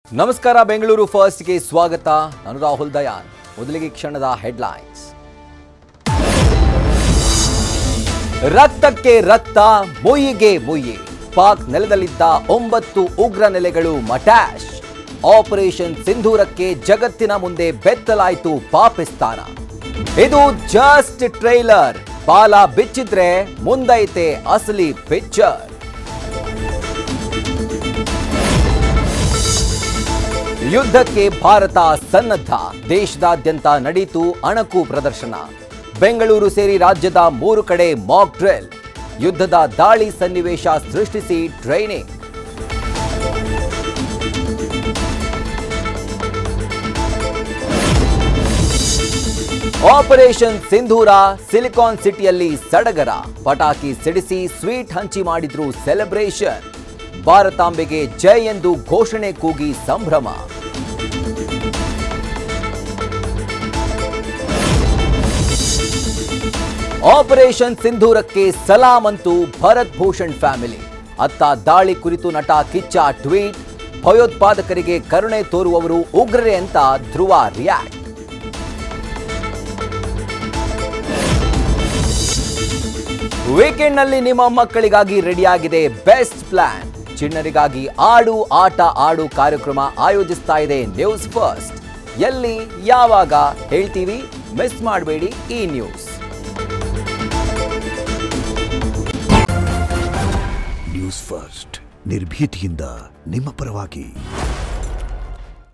ನಮಸ್ಕಾರ ಬೆಂಗಳೂರು ಫಸ್ಟ್ ಗೆ ಸ್ವಾಗತ ನಾನು ರಾಹುಲ್ ದಯಾನ್ ಮೊದಲಿಗೆ ಕ್ಷಣದ ಹೆಡ್ಲೈನ್ಸ್ ರಕ್ತಕ್ಕೆ ರಕ್ತ ಮುಯ್ಯಿಗೆ ಮುಯ್ಯಿ ಪಾಕ್ ನೆಲದಲ್ಲಿದ್ದ 9 ಉಗ್ರ ನೆಲೆಗಳು ಮಟಾಶ್ ಆಪರೇಷನ್ ಸಿಂಧೂರಕ್ಕೆ ಜಗತ್ತಿನ ಮುಂದೆ ಬೆತ್ತಲಾಯಿತು ಪಾಕಿಸ್ತಾನ ಇದು ಜಸ್ಟ್ ಟ್ರೈಲರ್ ಬಾಲ ಬಿಚ್ಚಿದ್ರೆ ಮುಂದೈತೆ ಅಸಲಿ ಪಿಕ್ಚರ್ ಯುದ್ಧಕ್ಕೆ ಭಾರತ ಸನ್ನದ್ಧ ದೇಶದಾದ್ಯಂತ ನಡೆಯಿತು ಅಣಕು ಪ್ರದರ್ಶನ ಬೆಂಗಳೂರು ಸೇರಿ ರಾಜ್ಯದ 3 ಕಡೆ ಮಾಕ್ ಡ್ರಿಲ್ ಯುದ್ಧದ ದಾಳಿ ಸನ್ನಿವೇಶ ಸೃಷ್ಟಿಸಿ ಟ್ರೈನಿಂಗ್ ಆಪರೇಷನ್ ಸಿಂಧೂರ ಸಿಲಿಕಾನ್ ಸಿಟಿಯಲ್ಲಿ ಸಡಗರ ಪಟಾಕಿ ಸಿಡಿಸಿ ಸ್ವೀಟ್ ಹಂಚಿ ಮಾಡಿದ್ರು ಸೆಲೆಬ್ರೇಷನ್ ಭಾರತಾಂಬೆಗೆ ಜೈ ಎಂದು ಘೋಷಣೆ ಕೂಗಿ ಸಂಭ್ರಮ ಆಪರೇಷನ್ ಸಿಂಧೂರಕ್ಕೆ ಸಲಾಂ ಅಂತೂ ಭರತ್ ಭೂಷಣ್ ಫ್ಯಾಮಿಲಿ ಅತ್ತ ದಾಳಿ ಕುರಿತು ನಟ ಕಿಚ್ಚ ಟ್ವೀಟ್ ಭಯೋತ್ಪಾದಕರಿಗೆ ಕರುಣೆ ತೋರುವವರು ಉಗ್ರರೇ ಅಂತ ಧ್ರುವ ರಿಯಾಕ್ಟ್ ವೀಕೆಂಡ್ನಲ್ಲಿ ನಿಮ್ಮ ಮಕ್ಕಳಿಗಾಗಿ ರೆಡಿಯಾಗಿದೆ ಬೆಸ್ಟ್ ಪ್ಲಾನ್ ಚಿಣ್ಣರಿಗಾಗಿ ಆಡು ಆಟ ಆಡು ಕಾರ್ಯಕ್ರಮ ಆಯೋಜಿಸ್ತಾ ಇದೆ ನ್ಯೂಸ್ ಫಸ್ಟ್ ಎಲ್ಲಿ ಯಾವಾಗ ಹೇಳ್ತೀವಿ ಮಿಸ್ ಮಾಡಬೇಡಿ ಈ ನ್ಯೂಸ್ ನ್ಯೂಸ್ ಫಸ್ಟ್ ನಿರ್ಭೀತಿಯಿಂದ ನಿಮ್ಮ ಪರವಾಗಿ